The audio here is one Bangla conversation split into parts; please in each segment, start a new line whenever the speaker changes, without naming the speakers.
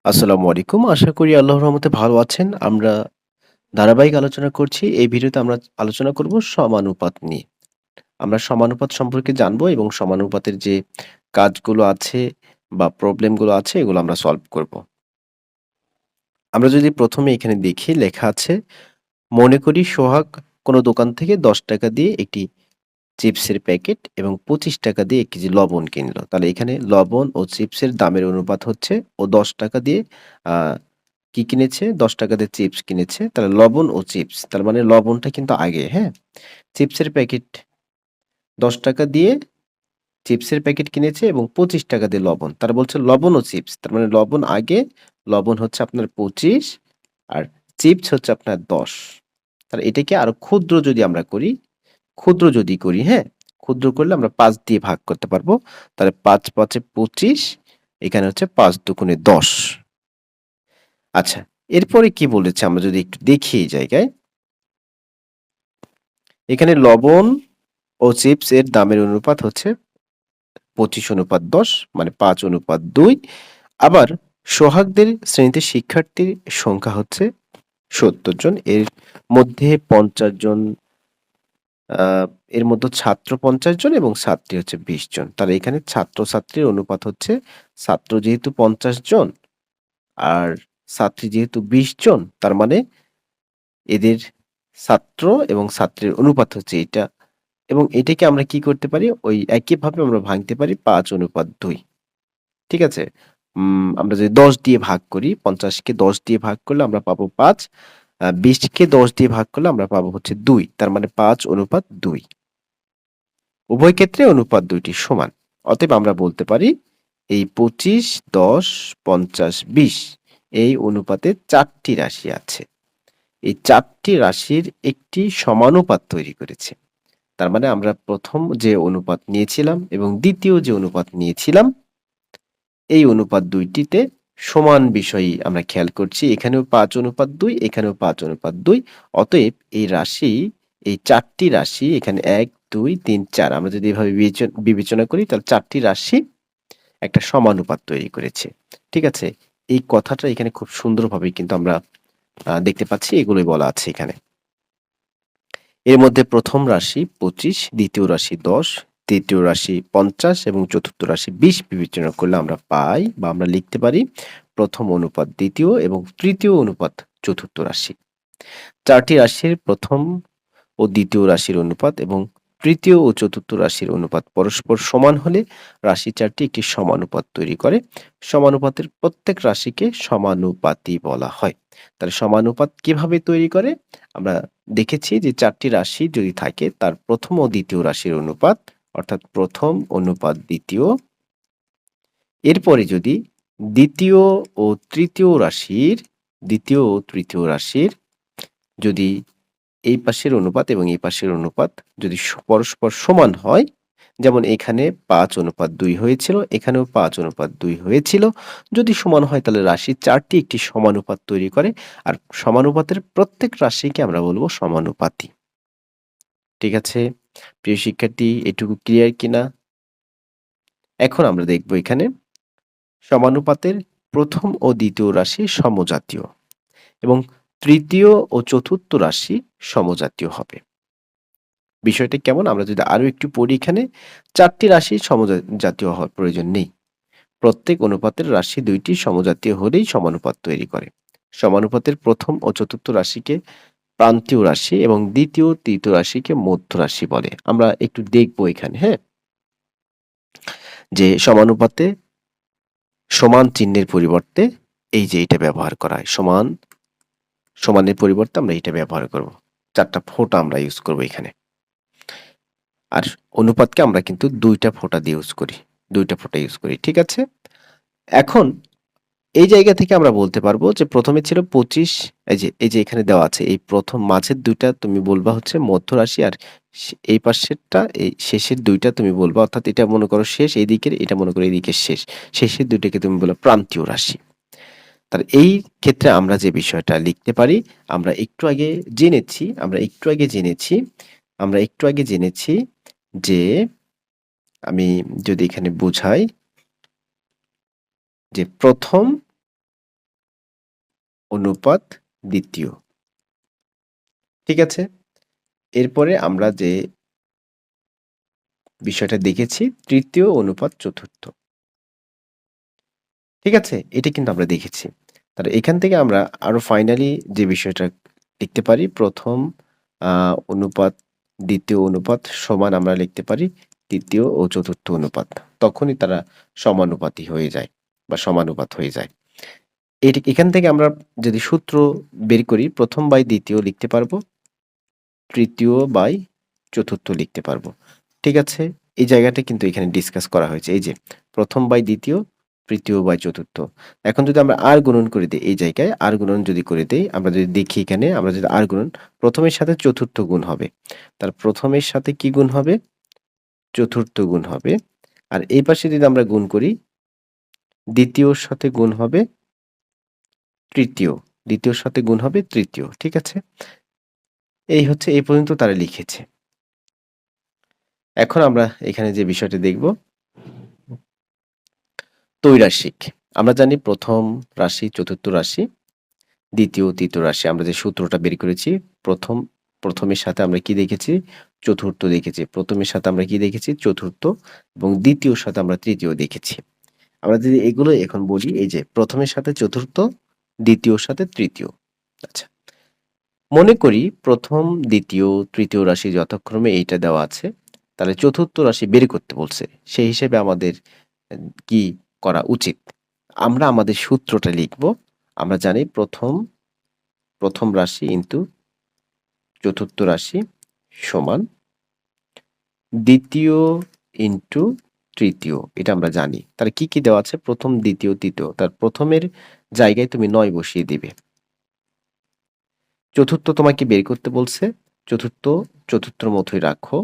আসসালামু আলাইকুম। আশা করি আল্লাহর রহমতে ভালো আছেন। আমরা ধারাবাহিক আলোচনা করছি। এই ভিডিওতে আমরা আলোচনা করব সমানুপাত নিয়ে। আমরা সমানুপাত সম্পর্কে জানবো এবং সমানুপাতের যে কাজগুলো আছে বা প্রবলেম গুলো আছে এগুলো আমরা সলভ করব। আমরা যদি ১ম এ এখানে দেখি লেখা আছে, মনে করি সোহাগ কোনো দোকান থেকে ৳১০ দিয়ে একটি চিপসের প্যাকেট এবং ৳২৫ দিয়ে ১ কেজি লবণ কিনল। তাহলে এখানে লবণ ও চিপসের দামের অনুপাত হচ্ছে ও ৳১০ দিয়ে আ কি কিনেছে? ৳১০ দিয়ে চিপস কিনেছে। তাহলে লবণ ও চিপস। তার মানে লবণটা কিন্তু আগে, হ্যাঁ? চিপসের প্যাকেট ৳১০ দিয়ে চিপসের প্যাকেট কিনেছে এবং ৳২৫ দিয়ে লবণ। তারা বলছে লবণ ও চিপস। তার মানে লবণ আগে, লবণ হচ্ছে আপনার ২৫ আর চিপস হচ্ছে আপনার ১০। তাহলে এটাকে আরো ক্ষুদ্র যদি আমরা করি, ক্ষুদ্র যদি করি, হ্যাঁ? ক্ষুদ্র করলে আমরা ৫ দিয়ে ভাগ করতে পারবো। তাহলে ৫ ৫ এ ২৫, এখানে হচ্ছে ৫ দুগুণে ১০। আচ্ছা, এরপরে কি বলেছে আমরা যদি একটু দেখি এই জায়গায়। এখানে লবণ ও চিপস এর দামের অনুপাত হচ্ছে ২৫:১০ মানে ৫:২। আবার সোহাগদের শ্রেণীতে শিক্ষার্থীর সংখ্যা হচ্ছে ৭০ জন। মধ্যে ৫০ জন আ এর মধ্যে ছাত্র ৫০ জন এবং ছাত্রী হচ্ছে ২০ জন। তাহলে এখানে ছাত্র-ছাত্রীর অনুপাত হচ্ছে ছাত্র যেহেতু ৫০ জন আর ছাত্রী যেহেতু ২০ জন, তার মানে এদের ছাত্র এবং ছাত্রীর অনুপাত হচ্ছে এটা। এবং এটাকে আমরা কি করতে পারি? ওই একইভাবে আমরা ভাঙতে পারি ৫:২। ঠিক আছে? আমরা যদি ১০ দিয়ে ভাগ করি, ৫০ কে ১০ দিয়ে ভাগ করলে আমরা পাবো ৫। ২০ কে ১০ দিয়ে ভাগ করলে আমরা পাবো হচ্ছে ২। তার মানে ৫:২। উভয় ক্ষেত্রে অনুপাত ২ টি সমান। অতএব আমরা বলতে পারি এই ২৫, ১০, ৫০, ২০ এই অনুপাতে ৪ টি রাশি আছে। এই ৪ টি রাশির একটি সমানুপাত তৈরি করেছে। তার মানে আমরা ১ম যে অনুপাত নিয়েছিলাম এবং ২য় যে অনুপাত নিয়েছিলাম, এই অনুপাত ২ টিতে সমান বিষয়ই আমরা খেয়াল করছি। এখানেও ৫:২, এখানেও ৫:২। অতএব এই রাশি, এই ৪ টি রাশি এখানে ১, ২, ৩, ৪ আমরা যদি এভাবে বিবেচনা করি তাহলে ৪ টি রাশি একটা সমানুপাত তৈরি করেছে। ঠিক আছে? এই কথাটা এখানে খুব সুন্দরভাবে কিন্তু আমরা দেখতে পাচ্ছি, এগুলোই বলা আছে এখানে। এর মধ্যে ১ম রাশি ২৫, দ্বিতীয় রাশি ১০, তৃতীয় রাশি ৫০ এবং চতুর্থ রাশি ২০ বিবেচনা করলে আমরা পাই বা আমরা লিখতে পারি ১ম অনুপাত দ্বিতীয় এবং তৃতীয় অনুপাত চতুর্থ রাশি। ৪ টি রাশির ১ম ও দ্বিতীয় রাশির অনুপাত এবং তৃতীয় ও চতুর্থ রাশির অনুপাত পরস্পর সমান হলে রাশি ৪ টি একটি সমানুপাত তৈরি করে। সমানুপাতের প্রত্যেক রাশিকে সমানুপাতই বলা হয়। তাহলে সমানুপাত কিভাবে তৈরি করে? আমরা দেখেছি যে ৪ টি রাশি যদি থাকে তার ১ম ও দ্বিতীয় রাশির অনুপাত, অর্থাৎ ১ম অনুপাত দ্বিতীয়। এরপরে যদি দ্বিতীয় ও তৃতীয় রাশির, দ্বিতীয় ও তৃতীয় রাশির যদি এই পাশের অনুপাত এবং এই পাশের অনুপাত যদি পরস্পর সমান হয়, যেমন এখানে ৫:২ হয়েছিল, এখানেও ৫:২ হয়েছিল। যদি সমান হয় তাহলে রাশি ৪ টি একটি সমানুপাত তৈরি করে। আর সমানুপাতের প্রত্যেক রাশিকে আমরা বলব সমানুপাতি। ঠিক আছে? প্রিয় শিক্ষার্থী, এটুকু ক্লিয়ার কিনা? এখন আমরা দেখব এখানে সমানুপাতের ১ম ও দ্বিতীয় রাশি সমজাতীয় এবং তৃতীয় ও চতুর্থ রাশি সমজাতীয় হবে। বিষয়টা কেমন? আমরা যদি আরো একটু পড়ি এখানে, ৪ টি রাশি জাতীয় হওয়ার প্রয়োজন নেই। প্রত্যেক অনুপাতের রাশি ২ টি সমজাতীয় হলেই সমানুপাত তৈরি করে। সমানুপাতের ১ম ও চতুর্থ রাশিকে প্রান্তীয় রাশি এবং দ্বিতীয়, তৃতীয় রাশিকে মধ্য রাশি বলে। আমরা একটু দেখব এখানে, হ্যাঁ? যে সমানুপাতে সমান চিহ্নের পরিবর্তে এই যে এটা ব্যবহার করা হয়। সমানের পরিবর্তে আমরা এটা ব্যবহার করব। ৪ টা ফোঁটা আমরা ইউজ করব এখানে। আর অনুপাতকে আমরা কিন্তু ২ টা ফোঁটা দিয়ে ইউজ করি। ২ টা ফোঁটা ইউজ করি। ঠিক আছে? এখন এই জায়গা থেকে আমরা বলতে পারবো যে ১ম এ ছিল ২৫, এই যে এখানে দেওয়া আছে। এই ১ম মাঝের ২ টা তুমি বলবা হচ্ছে মধ্য রাশি আর এই পাশেরটা, এই শেষের ২ টা তুমি বলবা, অর্থাৎ এটা মনে করো শেষ এইদিকের, এটা মনে করো এদিকের শেষ। শেষের ২ টাকে তুমি বলবা প্রান্তীয় রাশি। তাহলে এই ক্ষেত্রে আমরা যে বিষয়টা লিখতে পারি, আমরা একটু আগে জেনেছি যে আমি যদি এখানে বুঝাই যে ১ম অনুপাত দ্বিতীয়। ঠিক আছে? এরপরে আমরা যে বিষয়টা দেখেছি তৃতীয় অনুপাত চতুর্থ। ঠিক আছে? এটা কিন্তু আমরা দেখেছি। তাহলে এখান থেকে আমরা আরো ফাইনালি যে বিষয়টা লিখতে পারি ১ম আ অনুপাত, দ্বিতীয় অনুপাত সমান আমরা লিখতে পারি তৃতীয় ও চতুর্থ অনুপাত। তখনই তারা সমানুপাতি হয়ে যায় বা সমানুপাত হয়ে যায়। এখান থেকে আমরা যদি সূত্র বের করি ১ম বাই দ্বিতীয় লিখতে পারবো, তৃতীয় বাই চতুর্থ লিখতে পারবো। ঠিক আছে? এই জায়গাটা কিন্তু এখানে ডিসকাস করা হয়েছে। এই যে ১ম বাই দ্বিতীয়, তৃতীয় বাই চতুর্থ। এখন যদি আমরা আর গুণন করে দেই এই জায়গায় আর গুণন যদি করে দেই, আমরা যদি দেখি এখানে আমরা যদি আর গুণন ১ম এর সাথে চতুর্থ গুণ হবে। তার ১ম এর সাথে কি গুণ হবে? চতুর্থ গুণ হবে। আর এই পাশে যদি আমরা গুণ করি, দ্বিতীয়র সাথে গুণ হবে তৃতীয়, দ্বিতীয়র সাথে গুণ হবে তৃতীয়। ঠিক আছে? এই হচ্ছে এই পর্যন্ত তারা লিখেছে। এখন আমরা এখানে যে বিষয়টি দেখব ত্রৈরাশিক। আমরা জানি ১ম রাশি, চতুর্থ রাশি, দ্বিতীয়, তৃতীয় রাশি। আমরা যে সূত্রটা বের করেছি ১ম এর সাথে আমরা কি দেখেছি? চতুর্থ দেখেছি। ১ম এর সাথে আমরা কি দেখেছি? চতুর্থ এবং দ্বিতীয়র সাথে আমরা তৃতীয় দেখেছি। আমরা যদি এগুলো এখন বলি এই যে ১ম এর সাথে চতুর্থ, দ্বিতীয়র সাথে তৃতীয়। আচ্ছা। মনে করি ১ম, দ্বিতীয়, তৃতীয় রাশি যথাক্রমে এইটা দেওয়া আছে। তাহলে চতুর্থ রাশি বের করতে বলছে। সেই হিসেবে আমাদের কি করা উচিত? আমরা আমাদের সূত্রটা লিখব। আমরা জানি ১ম রাশি ইনটু চতুর্থ রাশি সমান দ্বিতীয় ইনটু তৃতীয়। এটা আমরা জানি। তাহলে কি, কি দেওয়া আছে? ১ম, দ্বিতীয়, তৃতীয়। তার ১ম এর জায়গায় তুমি ৯ বসিয়ে দিবে। চতুর্থ তোমাকে বের করতে বলছে। চতুর্থর মতোই রাখো।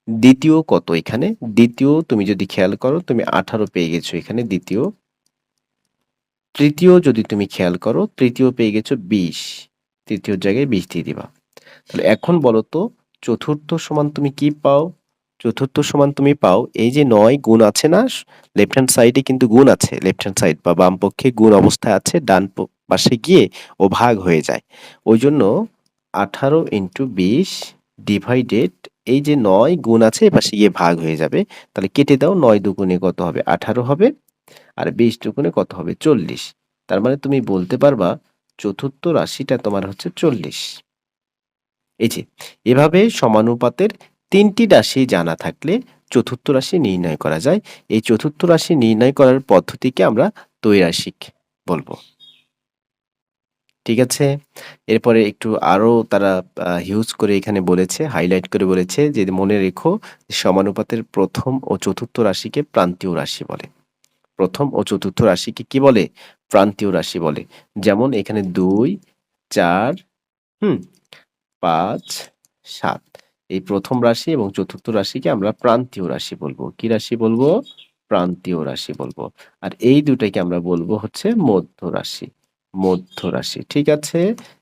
দ্বিতীয় কত এখানে? দ্বিতীয় তুমি যদি খেয়াল করো তুমি ১৮ পেয়ে গেছো এখানে দ্বিতীয়। তৃতীয় যদি তুমি খেয়াল করো, তৃতীয় পেয়ে গেছো ২০। তৃতীয়র জায়গায় ২০ দিয়ে দিবা। তাহলে এখন বলো তো চতুর্থ সমান তুমি কি পাও? চতুর্থ সমান তুমি পাও এই যে ৯ গুণ আছে না? লেফট হ্যান্ড সাইডে কিন্তু গুণ আছে। লেফট হ্যান্ড সাইড বা বাম পক্ষে গুণ অবস্থায় আছে। ডান পাশে গিয়ে ও ভাগ হয়ে যায়। ওইজন্য ১৮ ইনটু ২০ ডিভাইডেড এই যে ৯ গুণ আছে এপাশে গিয়ে ভাগ হয়ে যাবে। তাহলে কেটে দাও ৯ দুগুণে কত হবে? ১৮ হবে। আর ২০ দুগুণে কত হবে? ৪০। তার মানে তুমি বলতে পারবা চতুর্থ রাশিটা তোমার হচ্ছে ৪০। এই যে এভাবে সমানুপাতের ৩ টি রাশি জানা থাকলে চতুর্থ রাশি নির্ণয় করা যায়। এই চতুর্থ রাশি নির্ণয় করার পদ্ধতিকে আমরা ত্রৈরাশিক বলবো। ঠিক আছে? এরপরে একটু আরো তারা হিউজ করে এখানে বলেছে, হাইলাইট করে বলেছে যে মনে রেখো সমানুপাতের ১ম ও চতুর্থ রাশিকে প্রান্তীয় রাশি বলে। ১ম ও চতুর্থ রাশিকে কি বলে? প্রান্তীয় রাশি বলে। যেমন এখানে ২, ৪, হুম? ৫, ৭ এই ১ম রাশি এবং চতুর্থ রাশিকে আমরা প্রান্তীয় রাশি বলবো। কি রাশি বলবো? প্রান্তীয় রাশি বলবো। আর এই দুটাকে আমরা বলবো হচ্ছে মধ্য রাশি। মধ্য রাশি। ঠিক আছে?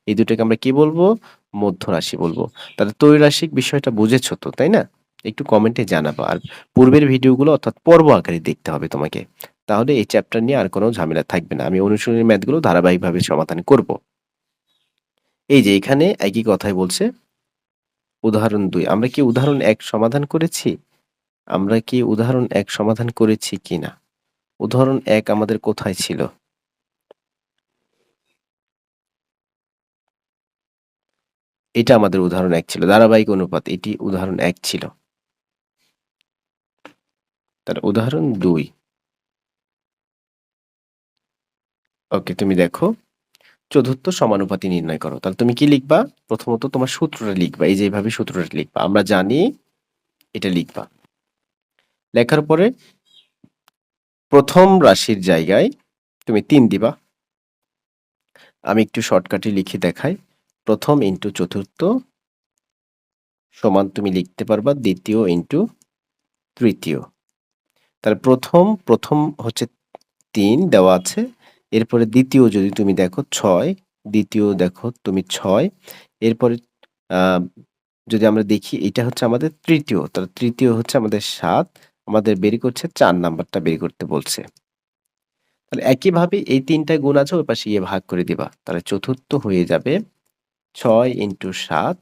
এই দুটাকে আমরা কি বলবো? মধ্য রাশি বলবো। তাহলে ত্রৈরাশিক বিষয়টা বুঝেছ তো, তাই না? একটু কমেন্টে জানাবা। আর পূর্বের ভিডিওগুলো অর্থাৎ পর্ব আকারে দেখতে হবে তোমাকে। তাহলে এই চ্যাপ্টার নিয়ে আর কোনো ঝামেলা থাকবে না। আমি অনুশীলনী ম্যাথগুলো ধারাবাহিকভাবে সমাধান করব। এই যে এখানে একই কথাই বলছে উদাহরণ ২। আমরা কি উদাহরণ ১ সমাধান করেছি? আমরা কি উদাহরণ ১ সমাধান করেছি কিনা? উদাহরণ ১ আমাদের কোথায় ছিল? এটা আমাদের উদাহরণ ১ ছিল। ধারাবাহিক অনুপাত এটি উদাহরণ ১ ছিল। তাহলে উদাহরণ ২। ওকে তুমি দেখো চতুর্থ সমানুপাতি নির্ণয় করো। তাহলে তুমি কি লিখবা? প্রথমত তোমার সূত্রটা লিখবা। এই যে এভাবে সূত্রটা লিখবা। আমরা জানি এটা লিখবা। লেখার পরে ১ম রাশির জায়গায় তুমি ৩ দিবা। আমি একটু শর্টকাটে লিখে দেখাই। ১ম ইনটু চতুর্থ সমান তুমি লিখতে পারবা দ্বিতীয় ইনটু তৃতীয়। তাহলে ১ম হচ্ছে ৩ দেওয়া আছে। এরপরে দ্বিতীয় যদি তুমি দেখো ৬, দ্বিতীয় দেখো তুমি ৬। এরপরে আ যদি আমরা দেখি এটা হচ্ছে আমাদের তৃতীয়। তাহলে তৃতীয় হচ্ছে আমাদের ৭। আমাদের বের করছে ৪ নাম্বারটা বের করতে বলছে। তাহলে একইভাবে এই ৩ টা গুণ আছে ওই পাশে গিয়ে ভাগ করে দিবা। তাহলে চতুর্থ হয়ে যাবে ৬ ইন্টু ৭,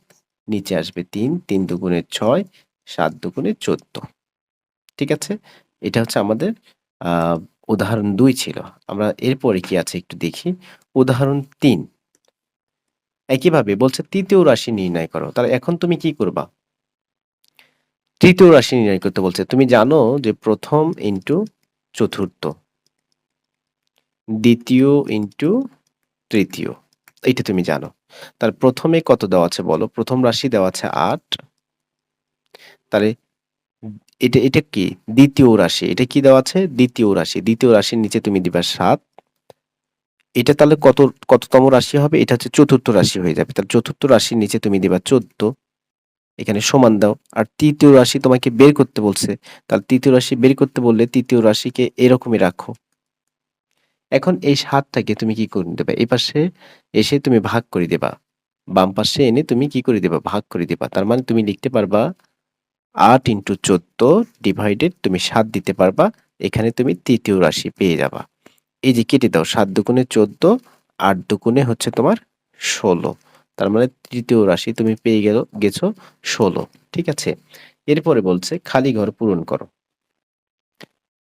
নিচে আসবে ৩, ৩ দুগুণে ৬, ৭ দুগুণে ১৪। ঠিক আছে? এটা হচ্ছে আমাদের আ উদাহরণ ২ ছিল। আমরা এরপরে কি আছে একটু দেখি। উদাহরণ ৩। একইভাবে বলছে তৃতীয় রাশি নির্ণয় করো। তাহলে এখন তুমি কি করবা? তৃতীয় রাশি নির্ণয় করতে বলছে। তুমি জানো যে ১ম ইন্টু চতুর্থ, দ্বিতীয় ইন্টু তৃতীয়। এইটা তুমি জানো। তার ১ম এ কত দেওয়া আছে বলো? ১ম রাশি দেওয়া আছে ৮। তাহলে এটা কি? দ্বিতীয় রাশি। এটা কি দেওয়া আছে? দ্বিতীয় রাশি। দ্বিতীয় রাশির নিচে তুমি দিবা ৭। এটা তাহলে কততম রাশি হবে? এটা হচ্ছে চতুর্থ রাশি হয়ে যাবে। তাহলে চতুর্থ রাশির নিচে তুমি দিবা ১৪। এখানে সমান দাও। আর তৃতীয় রাশি তোমাকে বের করতে বলছে। তাহলে তৃতীয় রাশি বের করতে বললে তৃতীয় রাশিকে এরকমই রাখো। এখন এই ৭ টাকে তুমি কি করে দেবা? এই পাশে এসে তুমি ভাগ করে দিবা। বাম পাশে এনে তুমি কি করে দিবা? ভাগ করে দিবা। তার মানে তুমি লিখতে পারবা ৮ ইন্টু ১৪ ডিভাইডেড তুমি ৭ দিতে পারবা। এখানে তুমি তৃতীয় রাশি পেয়ে যাবা। এই যে কেটে দাও ৭ দুগুণে ১৪, ৮ দুগুণে হচ্ছে তোমার ১৬। তার মানে তৃতীয় রাশি তুমি পেয়ে গেছো ১৬। ঠিক আছে? এরপরে বলছে খালি ঘর পূরণ করো।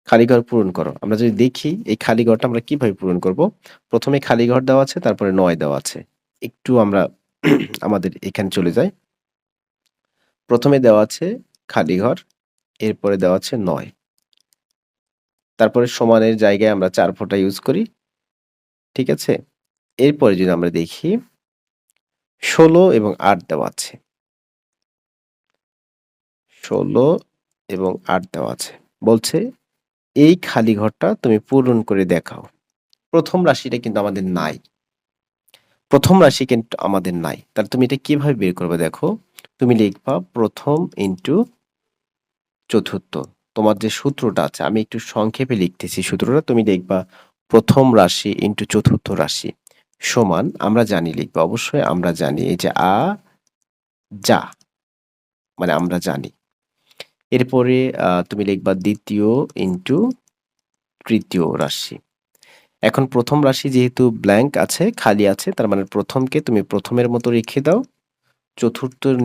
খালি ঘর পূরণ করো। আমরা যদি দেখি এই খালি ঘরটা আমরা কিভাবে পূরণ করব? ১ম এ খালি ঘর দেওয়া আছে, তারপরে ৯ দেওয়া আছে। একটু আমরা আমাদের এখানে চলে যাই। ১ম এ দেওয়া আছে খালি ঘর, এরপরে দেওয়া আছে ৯। তারপরে সমানের জায়গায় আমরা ৪ ফোঁটা ইউজ করি। ঠিক আছে? এরপরে যদি আমরা দেখি ১৬ এবং ৮ দেওয়া আছে। ১৬ এবং ৮ দেওয়া আছে। বলছে এই খালি ঘরটা তুমি পূরণ করে দেখাও। ১ম রাশিটা কিন্তু আমাদের নাই। ১ম রাশি কিন্তু আমাদের নাই। তাহলে তুমি এটা কিভাবে বের করবে দেখো। তুমি লিখবা ১ম ইন্টু চতুর্থ। তোমার যে সূত্রটা আছে আমি একটু সংক্ষেপে লিখতেছি সূত্রটা। তুমি লিখবা ১ম রাশি ইন্টু চতুর্থ রাশি সমান আমরা জানি লিখবা। অবশ্যই আমরা জানি এই যে যা মানে আমরা জানি। এরপরে তুমি লিখবা দ্বিতীয় ইন্টু তৃতীয় রাশি। এখন ১ম রাশি যেহেতু ব্ল্যাংক আছে, খালি আছে তার মানে ১ম কে তুমি ১ম এর মতো রেখে দাও। চতুর্থর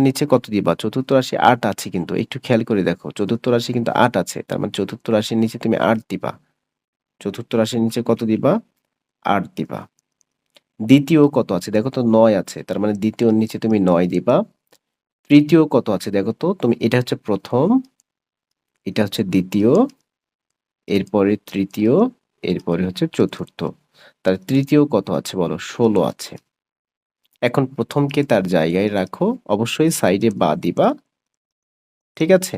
নিচে কত দিবা? চতুর্থ রাশি ৮ আছে কিন্তু। একটু খেয়াল করে দেখো। চতুর্থ রাশি কিন্তু ৮ আছে। তার মানে চতুর্থ রাশির নিচে তুমি ৮ দিবা। চতুর্থ রাশির নিচে কত দিবা? ৮ দিবা। দ্বিতীয় কত আছে? দেখো তো ৯ আছে। তার মানে দ্বিতীয়র নিচে তুমি ৯ দিবা। তৃতীয় কত আছে দেখো তো? তুমি এটা হচ্ছে ১ম, এটা হচ্ছে দ্বিতীয়, এরপরে তৃতীয়, এরপরে হচ্ছে চতুর্থ। তাহলে তৃতীয় কত আছে বলো? ১৬ আছে। এখন ১ম কে তার জায়গায় রাখো। অবশ্যই সাইডে বা দিবা। ঠিক আছে?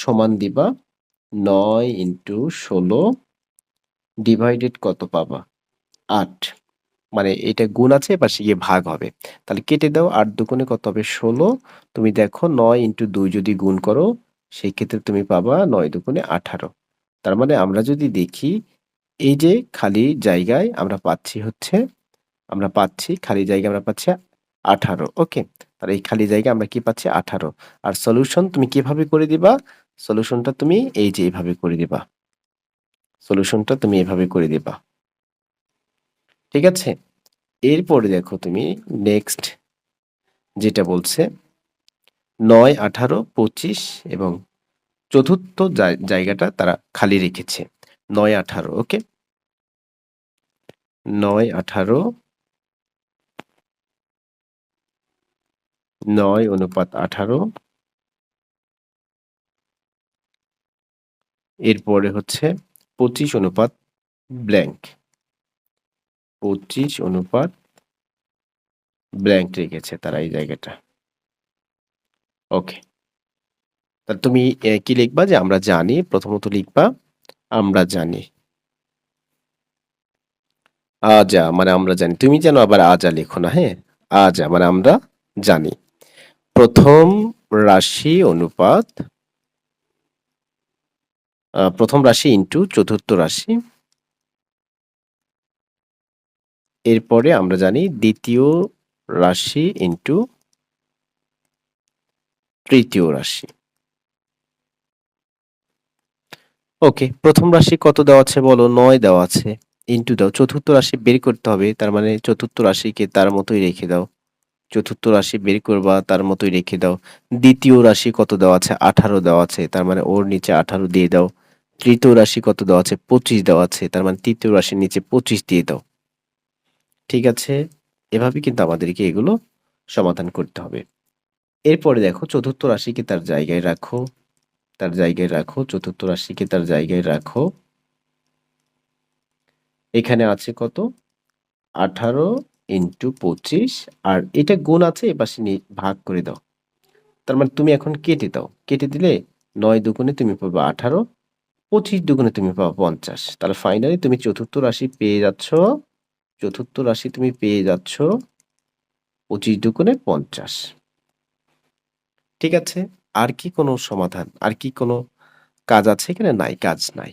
সমান দিবা ৯ ইন্টু ১৬ ডিভাইডেড কত পাবা? ৮। মানে এটা গুণ আছে এপাশে গিয়ে ভাগ হবে। তাহলে কেটে দাও ৮ দুগুণে কত হবে? ১৬। তুমি দেখো ৯ ইন্টু ২ যদি গুণ করো সেই ক্ষেত্রে তুমি পাবা ৯ দুগুণে ১৮। তার মানে আমরা যদি দেখি এই যে খালি জায়গায় আমরা পাচ্ছি খালি জায়গায় আমরা পাচ্ছি 18। ওকে? তাহলে এই খালি জায়গায় আমরা কি পাচ্ছি? 18। আর সলিউশন তুমি কিভাবে করে দিবা? সলিউশনটা তুমি এই যে এভাবে করে দিবা। সলিউশনটা তুমি এভাবে করে দিবা। ঠিক আছে? এরপরে দেখো তুমি নেক্সট যেটা বলছে ৯, ১৮, ২৫ এবং চতুর্থ জায়গাটা তারা খালি রেখেছে। ৯, ১৮ ওকে? ৯, ১৮, ৯ অনুপাত ১৮ এরপরে হচ্ছে ২৫ অনুপাত ব্ল্যাংক। ২৫ অনুপাত ব্ল্যাংক রেখেছে তারা এই জায়গাটা। ওকে। তাহলে তুমি কি লিখবা? যে আমরা জানি, প্রথমত লিখবা আমরা জানি। আজা মানে আমরা জানি। তুমি যেন আবার আজা লেখো না, হ্যাঁ? আজা মানে আমরা জানি। ১ম রাশি অনুপাত ১ম রাশি ইন্টু চতুর্থ রাশি। এরপরে আমরা জানি দ্বিতীয় রাশি ইন্টু তৃতীয় রাশি। ওকে, প্রথম রাশি কত দেওয়া আছে বলো? ৯ দেওয়া আছে। ইনটু দাও। চতুর্থ রাশি বের করতে হবে। তার মানে চতুর্থ রাশিকে তার মতোই রেখে দাও। চতুর্থ রাশি বের করবা, তার মতোই রেখে দাও। দ্বিতীয় রাশি কত দেওয়া আছে? 18 দেওয়া আছে। তার মানে ওর নিচে 18 দিয়ে দাও। তৃতীয় রাশি কত দেওয়া আছে? 25 দেওয়া আছে। তার মানে তৃতীয় রাশির নিচে 25 দিয়ে দাও। ঠিক আছে? এভাবে কিন্তু আমাদেরকে এগুলো সমাধান করতে হবে। এরপরে দেখো চতুর্থ রাশিকে তার জায়গায় রাখো, তার জায়গায় রাখো। চতুর্থ রাশিকে তার জায়গায় রাখো। এখানে আছে কত? 18 ইন্টু 25, আর এটা গুণ আছে, এপাশে ভাগ করে দাও। তার মানে তুমি এখন কেটে দাও। কেটে দিলে ৯ দুগুণে তুমি পাবা 18, 25 দুগুণে তুমি পাবা 50। তাহলে ফাইনালি তুমি চতুর্থ রাশি পেয়ে যাচ্ছ, চতুর্থ রাশি তুমি পেয়ে যাচ্ছ 25 দুগুণে 50। ঠিক আছে? আর কি কোনো সমাধান? আর কি কোনো কাজ আছে এখানে? নাই, কাজ নাই।